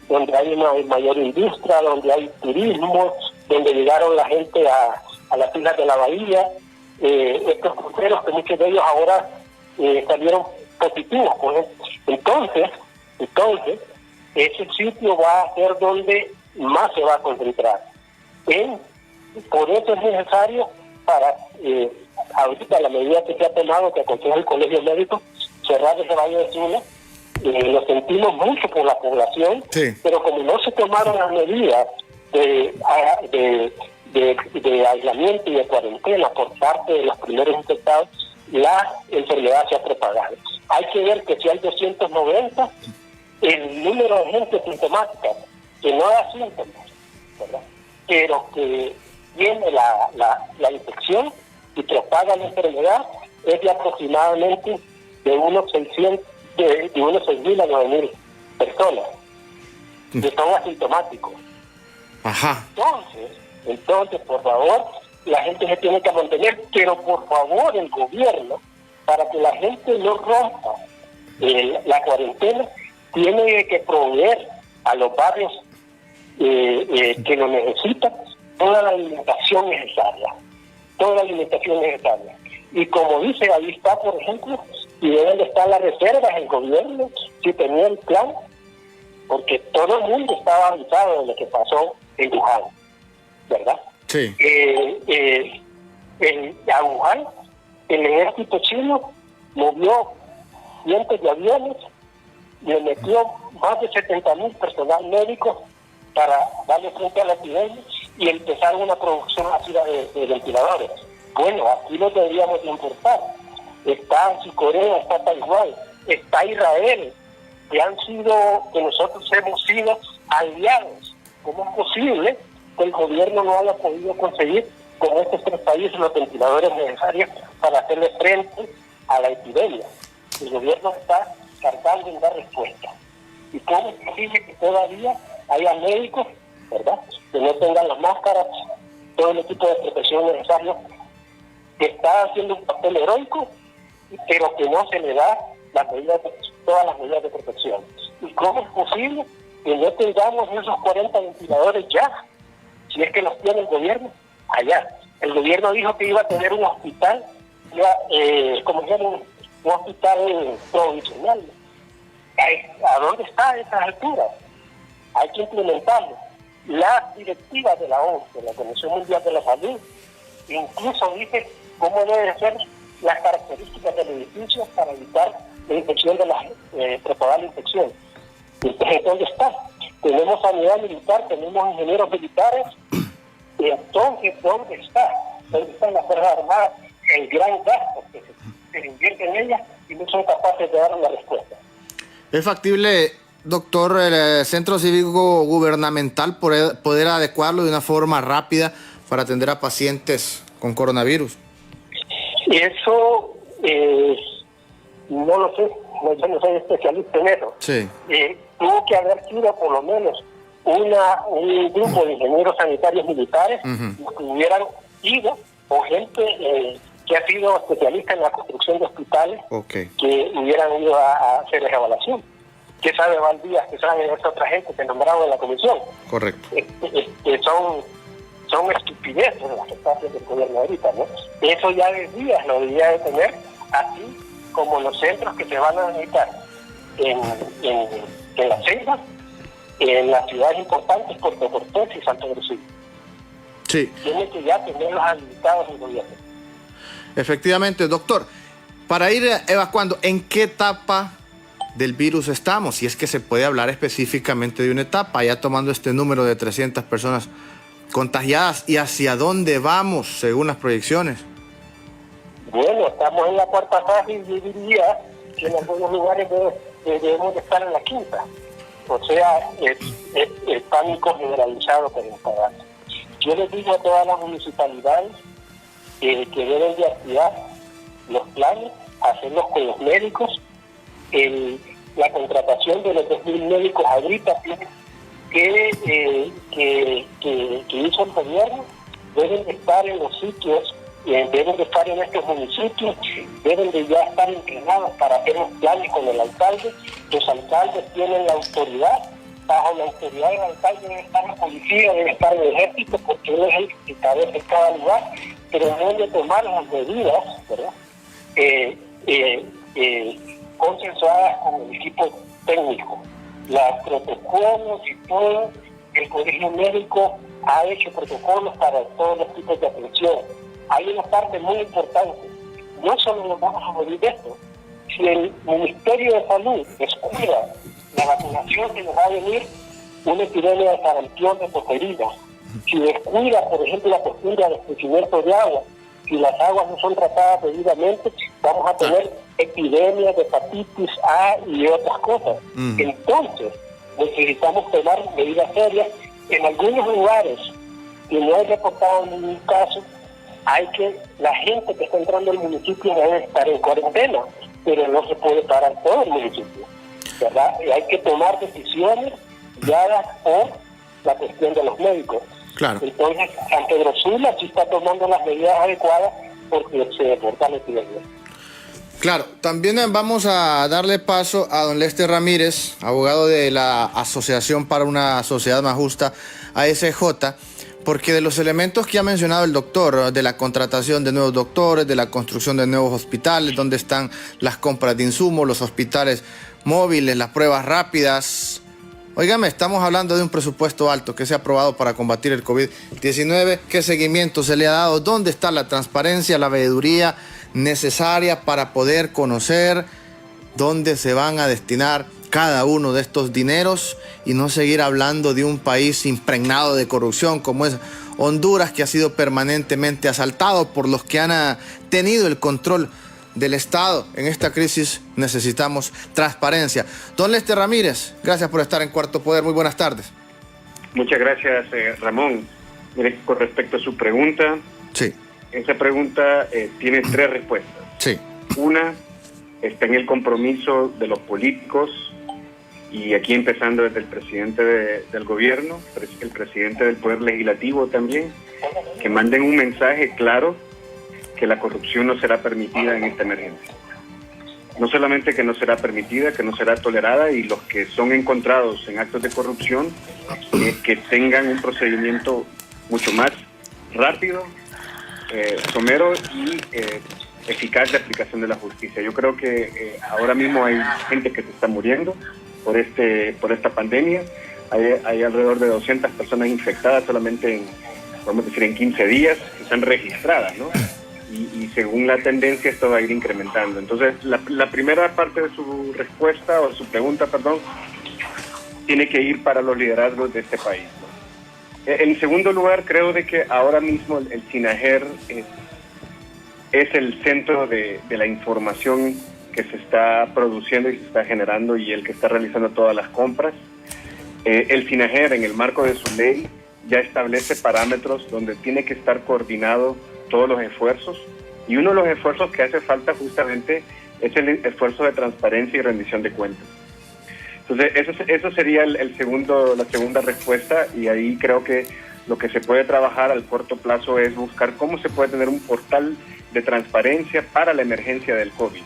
donde hay una mayor industria, donde hay turismo, donde llegaron la gente a las islas de la bahía. Estos cruceros, que muchos de ellos ahora salieron positivos. Entonces, ese sitio va a ser donde más se va a concentrar. Por eso es necesario para ahorita la medida que se ha tomado, que aconseja el Colegio Médico, cerrar ese Valle de Sula. Lo sentimos mucho por la población, sí. Pero como no se tomaron las medidas de aislamiento y de cuarentena por parte de los primeros infectados, la enfermedad se ha propagado. Hay que ver que si hay 290, el número de gente sintomática que no da síntomas, ¿verdad? Pero que tiene la infección y propaga la enfermedad, es de aproximadamente de unos 6.000 a 9.000 personas que son asintomáticos. Ajá. Entonces, por favor, la gente se tiene que mantener, pero por favor el gobierno, para que la gente no rompa la cuarentena, tiene que proveer a los barrios que lo necesitan toda la alimentación necesaria. Y como dice, ahí está, por ejemplo, y deben de estar las reservas el gobierno, si tenía el plan, porque todo el mundo estaba avisado de lo que pasó en Wuhan, ¿verdad? Sí. A Wuhan, el ejército chino movió cientos de aviones, le metió más de 70.000 personal médicos para darle frente a la epidemia y empezaron una producción masiva de ventiladores. Bueno, aquí lo deberíamos importar. Está Corea, está Taiwán, está Israel, que nosotros hemos sido aliados. ¿Cómo es posible que el gobierno no haya podido conseguir con estos tres países los ventiladores necesarios para hacerle frente a la epidemia? El gobierno está tardando en dar respuesta. ¿Y cómo es posible que todavía haya médicos, ¿verdad?, que no tengan las máscaras, todo el equipo de protección necesario, que está haciendo un papel heroico, pero que no se le da todas las medidas de protección? ¿Y cómo es posible que no tengamos esos 40 ventiladores ya, si es que los tiene el gobierno allá? El gobierno dijo que iba a tener un hospital, un hospital provisional. ¿A dónde está a esas alturas? Hay que implementarlo. Las directivas de la OMS, de la Comisión Mundial de la Salud, incluso dice cómo deben ser las características del edificio para evitar la infección propagar la infección. Entonces, ¿dónde está? Tenemos sanidad militar, tenemos ingenieros militares, y entonces, ¿dónde está? ¿Dónde están las Fuerzas Armadas? El gran gasto que se invierte en ellas y no son capaces de dar una respuesta. ¿Es factible, doctor, el Centro Cívico Gubernamental poder adecuarlo de una forma rápida para atender a pacientes con coronavirus? Eso no lo sé, yo no soy especialista en eso. Sí. Tuvo que haber sido por lo menos un grupo de ingenieros sanitarios militares que hubieran ido, o gente que ha sido especialista en la construcción de hospitales, que hubieran ido a hacer esa evaluación. ¿Qué sabe Valdías? ¿Qué sabe esa otra gente que nombraron en la comisión? Correcto. Son son estupideces las que está haciendo el gobierno ahorita, ¿no? Eso ya de días lo debería de tener, así como los centros que se van a necesitar en las selvas, en las ciudades importantes, Puerto Cortés y Santo Domingo. Sí. Tiene que ya tenerlos habilitados el gobierno. Efectivamente, doctor, para ir evacuando, ¿en qué etapa del virus estamos? Si es que se puede hablar específicamente de una etapa, ya tomando este número de 300 personas contagiadas, ¿y hacia dónde vamos según las proyecciones? Bueno, estamos en la cuarta fase y yo diría que en algunos lugares debemos de estar en la quinta. O sea, el pánico generalizado por el país. Yo les digo a todas las municipalidades que deben de activar los planes, hacerlos con los médicos. La contratación de los 2.000 médicos ahorita que hizo el gobierno deben de estar en los sitios, deben de estar en estos municipios, deben de ya estar entrenados para hacer los planes con el alcalde. Los alcaldes tienen la autoridad, bajo la autoridad del alcalde debe estar la policía, debe estar el ejército, porque él es el que cabeza en cada lugar, pero deben de tomar las medidas, ¿verdad? Consensuadas con el equipo técnico, los protocolos y todo. El colegio médico ha hecho protocolos para todos los tipos de atención. Hay una parte muy importante, no solo nos vamos a morir de esto. Si el Ministerio de Salud descuida la vacunación, que nos va a venir una epidemia de sarampión de toferina. Si descuida, por ejemplo, la cuestión de abastecimiento de agua, si las aguas no son tratadas debidamente, vamos a tener epidemias de hepatitis A y otras cosas. Entonces, necesitamos tomar medidas serias. En algunos lugares, que no hay reportado ningún caso, la gente que está entrando al municipio debe estar en cuarentena, pero no se puede parar todo el municipio, ¿verdad? Y hay que tomar decisiones guiadas por la cuestión de los médicos. Claro. Entonces, San Pedro Sula sí está tomando las medidas adecuadas porque se desborda la epidemia. Claro, también vamos a darle paso a don Lester Ramírez, abogado de la Asociación para una Sociedad Más Justa, ASJ, porque de los elementos que ha mencionado el doctor, de la contratación de nuevos doctores, de la construcción de nuevos hospitales, donde están las compras de insumos, los hospitales móviles, las pruebas rápidas. Óigame, estamos hablando de un presupuesto alto que se ha aprobado para combatir el COVID-19. ¿Qué seguimiento se le ha dado? ¿Dónde está la transparencia, la veeduría necesaria para poder conocer dónde se van a destinar cada uno de estos dineros y no seguir hablando de un país impregnado de corrupción como es Honduras, que ha sido permanentemente asaltado por los que han tenido el control del Estado? En esta crisis necesitamos transparencia. Don Lester Ramírez, gracias por estar en Cuarto Poder. Muy buenas tardes. Muchas gracias, Ramón. Mire, con respecto a su pregunta, sí. Esa pregunta tiene tres respuestas. Sí. Una está en el compromiso de los políticos, y aquí empezando desde el presidente del gobierno, el presidente del Poder Legislativo también, que manden un mensaje claro que la corrupción no será permitida en esta emergencia. No solamente que no será permitida, que no será tolerada, y los que son encontrados en actos de corrupción, que tengan un procedimiento mucho más rápido, somero y eficaz de aplicación de la justicia. Yo creo que ahora mismo hay gente que se está muriendo por esta pandemia. Hay alrededor de 200 personas infectadas solamente podemos decir en 15 días, que están registradas, ¿no? Y según la tendencia esto va a ir incrementando. Entonces, la primera parte de su respuesta, o su pregunta, perdón, tiene que ir para los liderazgos de este país, ¿no? En segundo lugar, creo de que ahora mismo el SINAGER es el centro de la información que se está produciendo y se está generando, y el que está realizando todas las compras. El SINAGER, en el marco de su ley, ya establece parámetros donde tiene que estar coordinado todos los esfuerzos, y uno de los esfuerzos que hace falta justamente es el esfuerzo de transparencia y rendición de cuentas. Entonces, eso sería la segunda respuesta, y ahí creo que lo que se puede trabajar al corto plazo es buscar cómo se puede tener un portal de transparencia para la emergencia del COVID,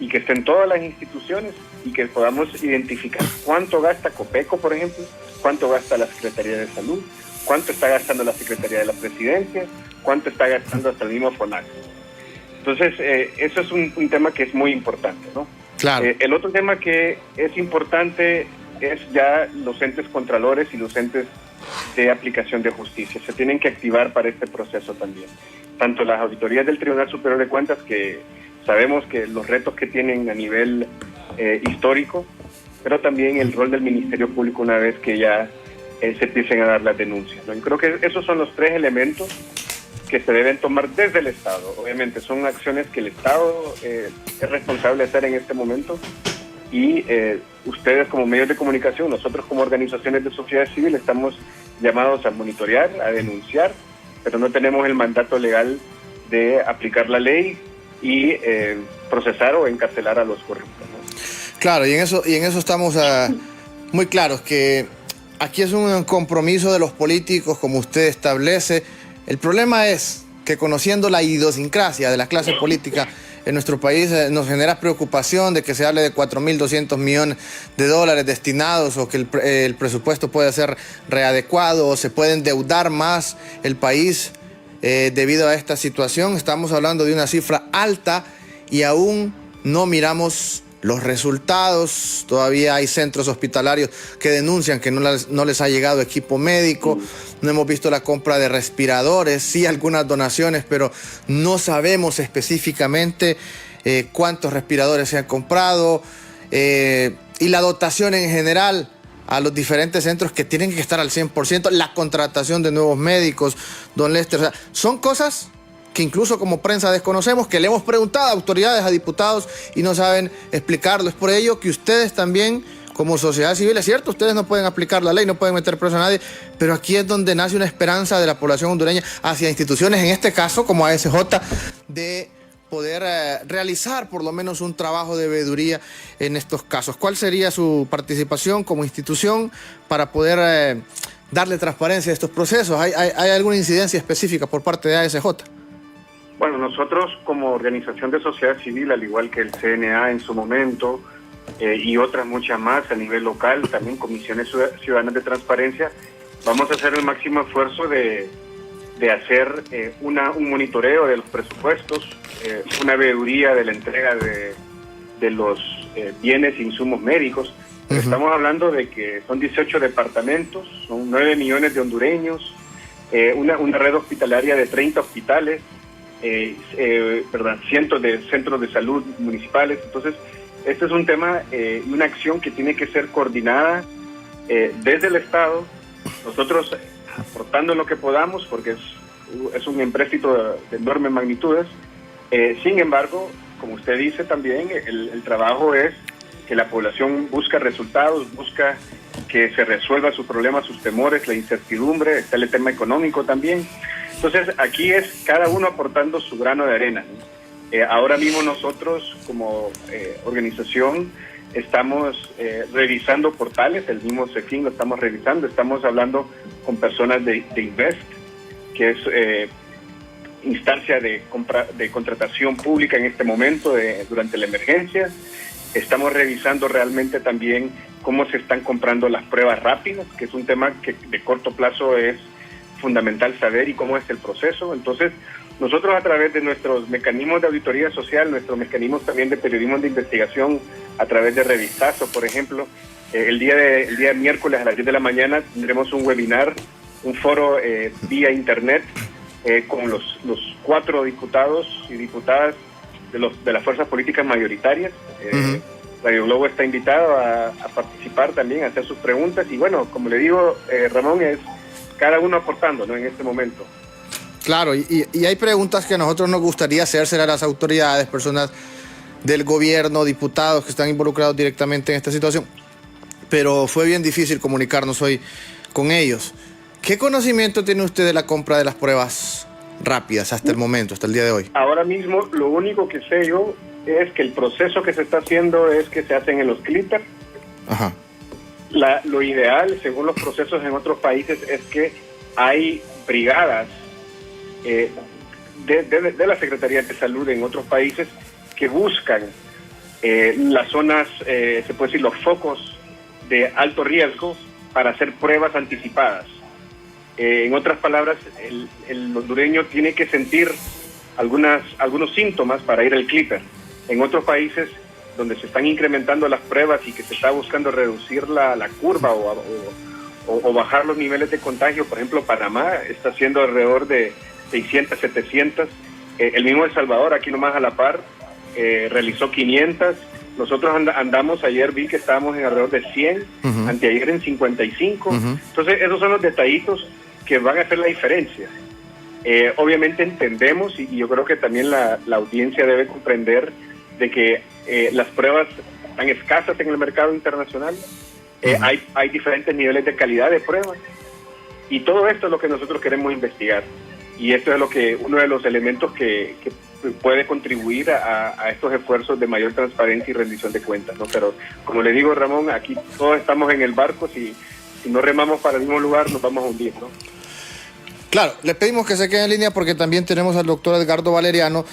y que estén todas las instituciones, y que podamos identificar cuánto gasta Copeco, por ejemplo, cuánto gasta la Secretaría de Salud, cuánto está gastando la Secretaría de la Presidencia, cuánto está gastando hasta el mismo FONAC. Entonces, eso es un tema que es muy importante, ¿no? Claro. El otro tema que es importante es ya los entes contralores y los entes de aplicación de justicia. Se tienen que activar para este proceso también. Tanto las auditorías del Tribunal Superior de Cuentas, que sabemos que los retos que tienen a nivel histórico, pero también el rol del Ministerio Público una vez que ya se empiecen a dar las denuncias, ¿no? Yo creo que esos son los tres elementos que se deben tomar desde el Estado. Obviamente son acciones que el Estado es responsable de hacer en este momento, y ustedes como medios de comunicación, nosotros como organizaciones de sociedad civil estamos llamados a monitorear, a denunciar, pero no tenemos el mandato legal de aplicar la ley y procesar o encarcelar a los corruptos, ¿no? Claro, y en eso estamos muy claros, que aquí es un compromiso de los políticos, como usted establece. El problema es que, conociendo la idiosincrasia de la clase política en nuestro país, nos genera preocupación de que se hable de 4.200 millones de dólares destinados, o que el presupuesto puede ser readecuado, o se puede endeudar más el país debido a esta situación. Estamos hablando de una cifra alta y aún no miramos los resultados. Todavía hay centros hospitalarios que denuncian que no les ha llegado equipo médico. No hemos visto la compra de respiradores, sí algunas donaciones, pero no sabemos específicamente cuántos respiradores se han comprado, y la dotación en general a los diferentes centros, que tienen que estar al 100%, la contratación de nuevos médicos, don Lester. O sea, son cosas que incluso como prensa desconocemos, que le hemos preguntado a autoridades, a diputados, y no saben explicarlo. Es por ello que ustedes también, como sociedad civil, es cierto, ustedes no pueden aplicar la ley, no pueden meter preso a nadie, pero aquí es donde nace una esperanza de la población hondureña hacia instituciones, en este caso como ASJ, de poder realizar por lo menos un trabajo de veeduría en estos casos. ¿Cuál sería su participación como institución para poder darle transparencia a estos procesos? ¿Hay alguna incidencia específica por parte de ASJ? Bueno, nosotros como organización de sociedad civil, al igual que el CNA en su momento, y otras muchas más a nivel local, también comisiones ciudadanas de transparencia, vamos a hacer el máximo esfuerzo de hacer un monitoreo de los presupuestos, una veeduría de la entrega de los bienes e insumos médicos. Estamos hablando de que son 18 departamentos, son 9 millones de hondureños, una red hospitalaria de 30 hospitales, cientos de centros de salud municipales. Entonces, este es un tema y una acción que tiene que ser coordinada desde el Estado, nosotros aportando lo que podamos, porque es un empréstito de enormes magnitudes. Sin embargo, como usted dice también, el trabajo es que la población busca resultados, busca que se resuelva sus problemas, sus temores, la incertidumbre, está el tema económico también. Entonces, aquí es cada uno aportando su grano de arena, ¿no? Ahora mismo nosotros, como organización, estamos revisando portales, el mismo CEFIN lo estamos revisando, estamos hablando con personas de Invest, que es instancia de contratación pública en este momento, durante la emergencia. Estamos revisando realmente también cómo se están comprando las pruebas rápidas, que es un tema que de corto plazo es fundamental saber, y cómo es el proceso. Entonces, nosotros, a través de nuestros mecanismos de auditoría social, nuestros mecanismos también de periodismo de investigación, a través de Revistazo, por ejemplo, el día miércoles a las 10 de la mañana tendremos un webinar, un foro vía internet con los 4 diputados y diputadas de las fuerzas políticas mayoritarias. Radio Globo está invitado a participar también, a hacer sus preguntas, y bueno, como le digo, Ramón, es cada uno aportando, ¿no?, en este momento. Claro, y hay preguntas que a nosotros nos gustaría hacerse a las autoridades, personas del gobierno, diputados que están involucrados directamente en esta situación, pero fue bien difícil comunicarnos hoy con ellos. ¿Qué conocimiento tiene usted de la compra de las pruebas rápidas hasta el momento, hasta el día de hoy? Ahora mismo, lo único que sé yo es que el proceso que se está haciendo es que se hacen en los clippers. Ajá. Lo ideal, según los procesos en otros países, es que hay brigadas de la Secretaría de Salud en otros países que buscan las zonas, se puede decir, los focos de alto riesgo para hacer pruebas anticipadas. En otras palabras, el hondureño tiene que sentir algunos síntomas para ir al Clipper. En otros países donde se están incrementando las pruebas y que se está buscando reducir la curva o bajar los niveles de contagio, por ejemplo, Panamá está haciendo alrededor de 600, 700. El mismo El Salvador, aquí nomás a la par, realizó 500. Nosotros andamos, ayer vi que estábamos en alrededor de 100, anteayer en 55. Entonces, esos son los detallitos que van a hacer la diferencia. Obviamente entendemos, y yo creo que también la audiencia debe comprender de que las pruebas están escasas en el mercado internacional. Hay diferentes niveles de calidad de pruebas, y todo esto es lo que nosotros queremos investigar, y esto es uno de los elementos que puede contribuir a estos esfuerzos de mayor transparencia y rendición de cuentas, ¿no? Pero como le digo, Ramón, aquí todos estamos en el barco. Si no remamos para el mismo lugar, nos vamos a hundir, ¿no? Claro, le pedimos que se quede en línea porque también tenemos al doctor Edgardo Valeriano.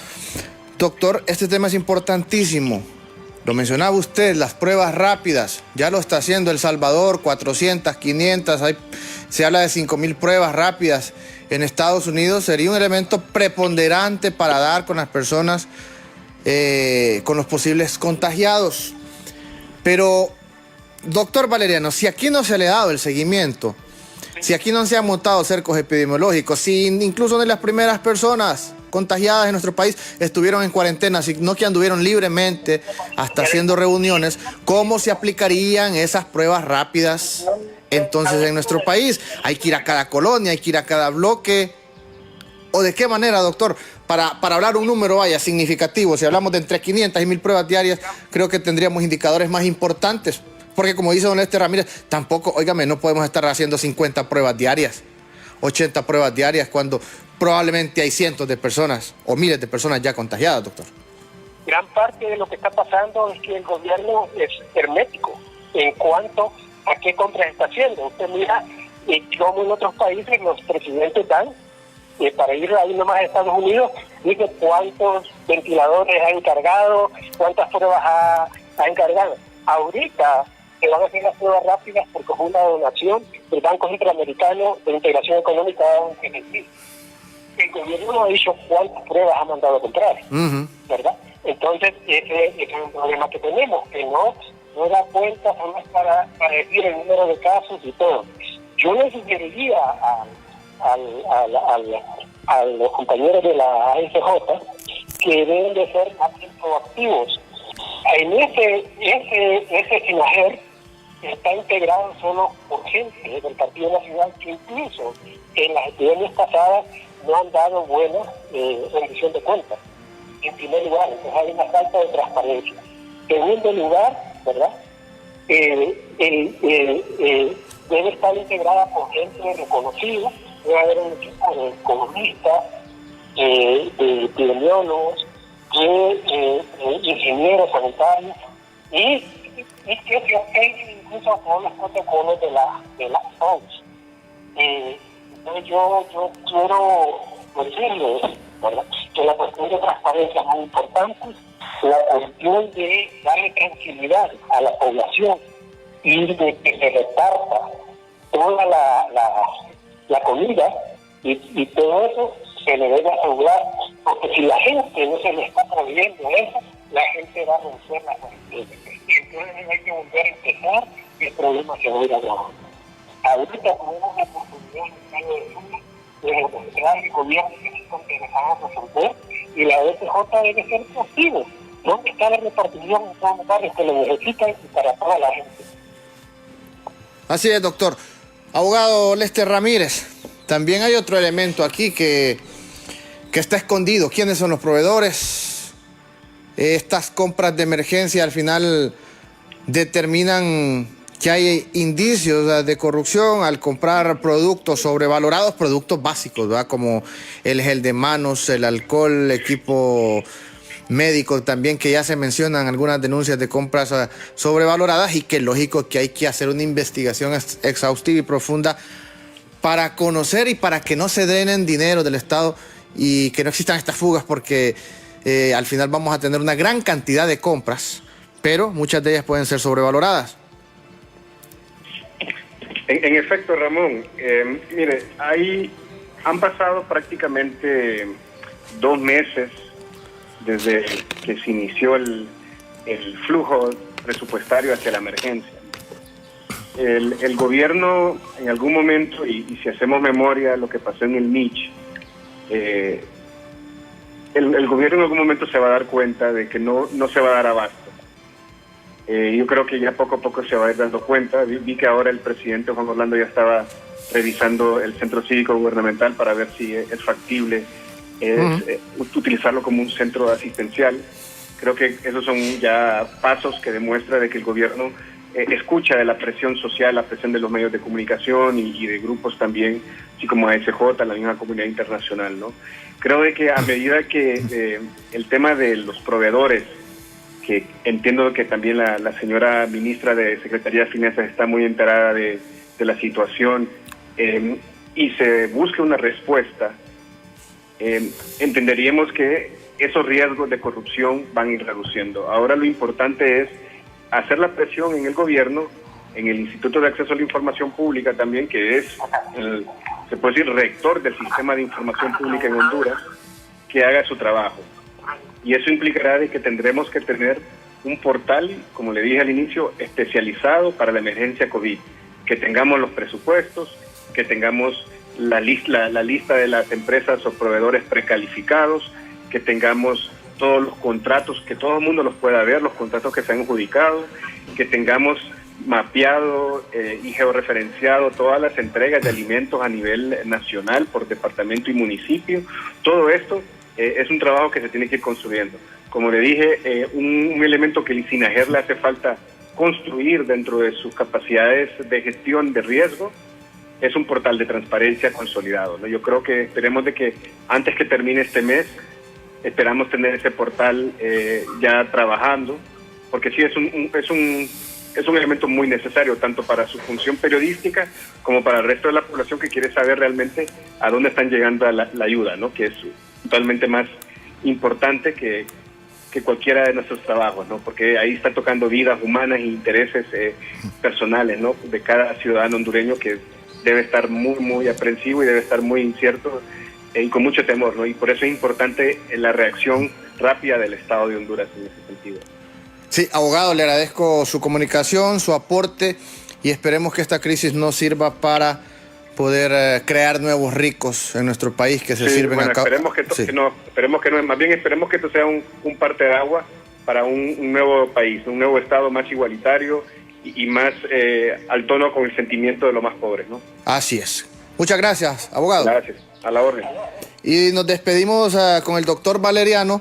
Doctor, este tema es importantísimo. Lo mencionaba usted, las pruebas rápidas. Ya lo está haciendo El Salvador, 400, 500. Se habla de 5,000 pruebas rápidas en Estados Unidos. Sería un elemento preponderante para dar con las personas, con los posibles contagiados. Pero, doctor Valeriano, si aquí no se le ha dado el seguimiento, si aquí no se han montado cercos epidemiológicos, si incluso ni las primeras personas contagiadas en nuestro país estuvieron en cuarentena, sino que anduvieron libremente hasta haciendo reuniones, ¿cómo se aplicarían esas pruebas rápidas entonces en nuestro país? ¿Hay que ir a cada colonia, hay que ir a cada bloque? ¿O de qué manera, doctor? Para hablar un número, vaya, significativo, si hablamos de entre 500 y 1,000 pruebas diarias, creo que tendríamos indicadores más importantes. Porque como dice don Lester Ramírez, tampoco, óigame, no podemos estar haciendo 50 pruebas diarias, 80 pruebas diarias, cuando probablemente hay cientos de personas o miles de personas ya contagiadas, doctor. Gran parte de lo que está pasando es que el gobierno es hermético en cuanto a qué compras está haciendo. Usted mira cómo en otros países los presidentes dan, para ir ahí nomás a Estados Unidos, dice cuántos ventiladores ha encargado, cuántas pruebas ha encargado. Ahorita se van a hacer las pruebas rápidas porque es una donación del Banco Interamericano de Integración Económica, el gobierno no ha dicho cuántas pruebas ha mandado a comprar, ¿verdad? Entonces, ese es un problema que tenemos, que no da cuenta solo para decir el número de casos y todo. Yo le sugeriría a los compañeros de la ASJ que deben de ser más proactivos. En ese SINAGER está integrado solo por gente del Partido Nacional que incluso en las epidemias pasadas no han dado buena rendición de cuentas. En primer lugar, entonces hay una falta de transparencia. Segundo lugar, ¿verdad? Debe estar integrada por gente reconocida, debe haber un equipo de economistas, de epidemiólogos, de ingenieros sanitarios y que se apeguen incluso a todos los protocolos de la OMS. Entonces yo quiero decirles, ¿verdad?, que la cuestión de transparencia es muy importante, la cuestión de darle tranquilidad a la población y de que se reparta toda la comida y todo eso se le debe asegurar, porque si la gente no se le está proveyendo eso, la gente va a romper la cuarentena. Entonces hay que volver a empezar y el problema se va a ir agravando. Ahorita tenemos la oportunidad de demostrar el gobierno que está interesado en resolver, y la OSJ debe ser proactivo. ¿Dónde está la repartición en todos los barrios que lo necesitan y para toda la gente? Así es, doctor. Abogado Lester Ramírez, también hay otro elemento aquí que está escondido. ¿Quiénes son los proveedores? Estas compras de emergencia al final determinan que hay indicios de corrupción al comprar productos sobrevalorados, productos básicos, ¿verdad?, como el gel de manos, el alcohol, equipo médico también, que ya se mencionan algunas denuncias de compras sobrevaloradas, y que lógico que hay que hacer una investigación exhaustiva y profunda para conocer y para que no se drenen dinero del Estado y que no existan estas fugas, porque al final vamos a tener una gran cantidad de compras, pero muchas de ellas pueden ser sobrevaloradas. En efecto, Ramón, mire, han pasado prácticamente 2 meses desde que se inició el flujo presupuestario hacia la emergencia. El gobierno en algún momento, y si hacemos memoria de lo que pasó en el Mitch, el gobierno en algún momento se va a dar cuenta de que no se va a dar abasto. Yo creo que ya poco a poco se va a ir dando cuenta. Vi que ahora el presidente Juan Orlando ya estaba revisando el centro cívico gubernamental para ver si es factible utilizarlo como un centro asistencial. Creo que esos son ya pasos que demuestran de que el gobierno escucha de la presión social, la presión de los medios de comunicación y de grupos también, así como ASJ, la misma comunidad internacional, ¿no? Creo de que a medida que el tema de los proveedores, que entiendo que también la señora ministra de Secretaría de Finanzas está muy enterada de la situación, y se busque una respuesta, entenderíamos que esos riesgos de corrupción van a ir reduciendo. Ahora lo importante es hacer la presión en el gobierno, en el Instituto de Acceso a la Información Pública también, que es, se puede decir, rector del sistema de información pública en Honduras, que haga su trabajo. Y eso implicará de que tendremos que tener un portal, como le dije al inicio, especializado para la emergencia COVID, que tengamos los presupuestos, que tengamos la lista de las empresas o proveedores precalificados, que tengamos todos los contratos, que todo el mundo los pueda ver, los contratos que se han adjudicado, que tengamos mapeado y georreferenciado todas las entregas de alimentos a nivel nacional por departamento y municipio. Todo esto es un trabajo que se tiene que ir construyendo. Como le dije, un elemento que el SINAGER le hace falta construir dentro de sus capacidades de gestión de riesgo es un portal de transparencia consolidado, ¿no? Yo creo que esperemos de que antes que termine este mes, esperamos tener ese portal ya trabajando, porque sí es un elemento muy necesario, tanto para su función periodística como para el resto de la población que quiere saber realmente a dónde están llegando la ayuda, ¿no? Que es totalmente más importante que cualquiera de nuestros trabajos, ¿no? Porque ahí está tocando vidas humanas e intereses personales, ¿no? De cada ciudadano hondureño, que debe estar muy, muy aprensivo y debe estar muy incierto y con mucho temor, ¿no? Y por eso es importante la reacción rápida del Estado de Honduras en ese sentido. Sí, abogado, le agradezco su comunicación, su aporte, y esperemos que esta crisis no sirva para poder crear nuevos ricos en nuestro país que se sirven acá. Esperemos que no, más bien esperemos que esto sea un parteaguas para un nuevo país, un nuevo Estado más igualitario y más al tono con el sentimiento de los más pobres, ¿no? Así es. Muchas gracias, abogado. Gracias, a la orden. Y nos despedimos con el doctor Valeriano.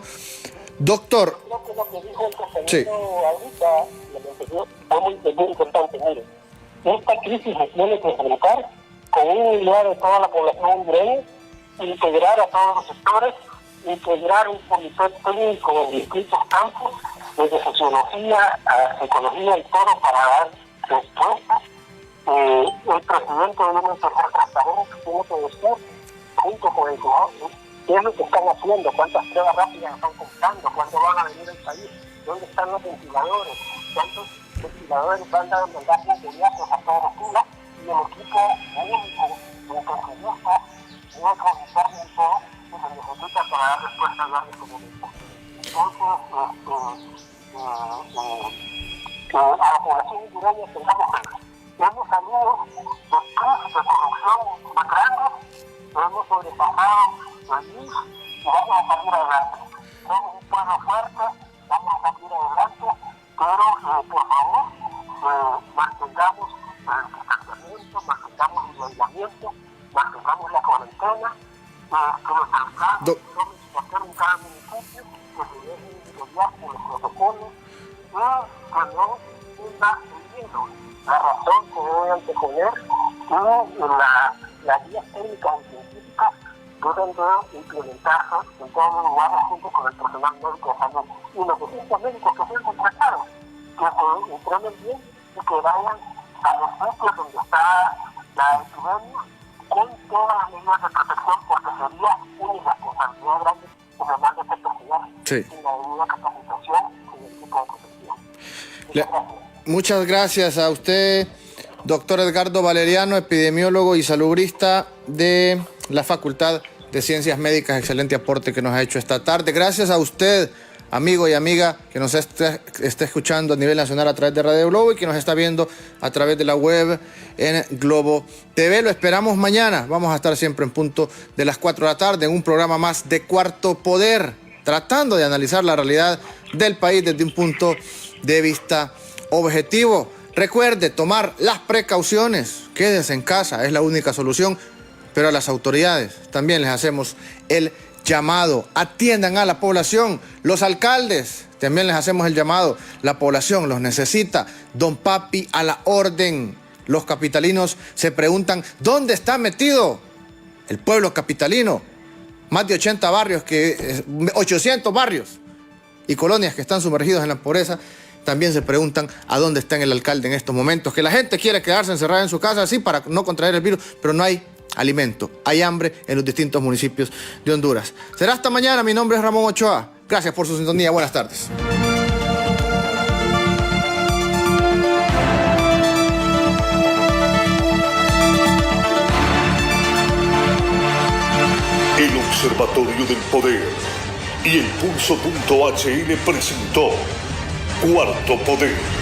Doctor. Creo que lo que dijo el compañero Sí. ahorita, lo que anterior, fue muy importante. Mire, esta crisis se tiene que enfrentar con una idea de toda la población hondureña, integrar a todos los sectores, integrar un comité técnico en distintos campos, desde sociología a psicología y todo, para dar respuestas. El presidente debe ser transparente, tiene que decir, junto con el gobierno, qué es lo que están haciendo, cuántas pruebas rápidas están comprando, cuándo van a venir al país, dónde están los ventiladores, cuántos ventiladores van a mandar inmediatos a todos los culas, y el equipo médico, intensivista, tiene que revisar bien todo y se necesita para dar respuesta a este momento. Entonces, a la población hondureña tengamos fe. Hemos salido de crisis de corrupción más grandes, hemos sobrepasado el INS y vamos a salir adelante. Somos un pueblo fuerte, vamos a salir adelante, pero por favor, mantengamos el distanciamiento, mantengamos el aislamiento, mantengamos la cuarentena, que los alcaldes tomen su papel en cada municipio, que se dejen estudiar con los protocolos y que no hunda el miedo. La razón que debe anteponer y las guías técnicas y científicas deben de implementarse en todos los lugares junto con el personal médico de salud. Y los distintos médicos que sean contratados, que se entrenen bien y que vayan a los sitios donde está la epidemia con todas las medidas de protección, porque sería una irresponsabilidad grande que me mande este personal sin la debida capacitación y el tipo de protección. Muchas gracias. Muchas gracias a usted, doctor Edgardo Valeriano, epidemiólogo y salubrista de la Facultad de Ciencias Médicas. Excelente aporte que nos ha hecho esta tarde. Gracias a usted, amigo y amiga, que nos está escuchando a nivel nacional a través de Radio Globo y que nos está viendo a través de la web en Globo TV. Lo esperamos mañana. Vamos a estar siempre en punto de las 4 de la tarde en un programa más de Cuarto Poder, tratando de analizar la realidad del país desde un punto de vista objetivo. Recuerde tomar las precauciones. Quédese en casa, es la única solución. Pero a las autoridades también les hacemos el llamado. Atiendan a la población. Los alcaldes también les hacemos el llamado. La población los necesita. Don Papi a la orden. Los capitalinos se preguntan, ¿dónde está metido el pueblo capitalino? Más de 80 barrios, 800 barrios y colonias que están sumergidos en la pobreza. También se preguntan a dónde está el alcalde en estos momentos. Que la gente quiere quedarse encerrada en su casa, así para no contraer el virus, pero no hay alimento, hay hambre en los distintos municipios de Honduras. Será hasta mañana. Mi nombre es Ramón Ochoa. Gracias por su sintonía. Buenas tardes. El Observatorio del Poder y el Pulso.hn presentó Cuarto Poder.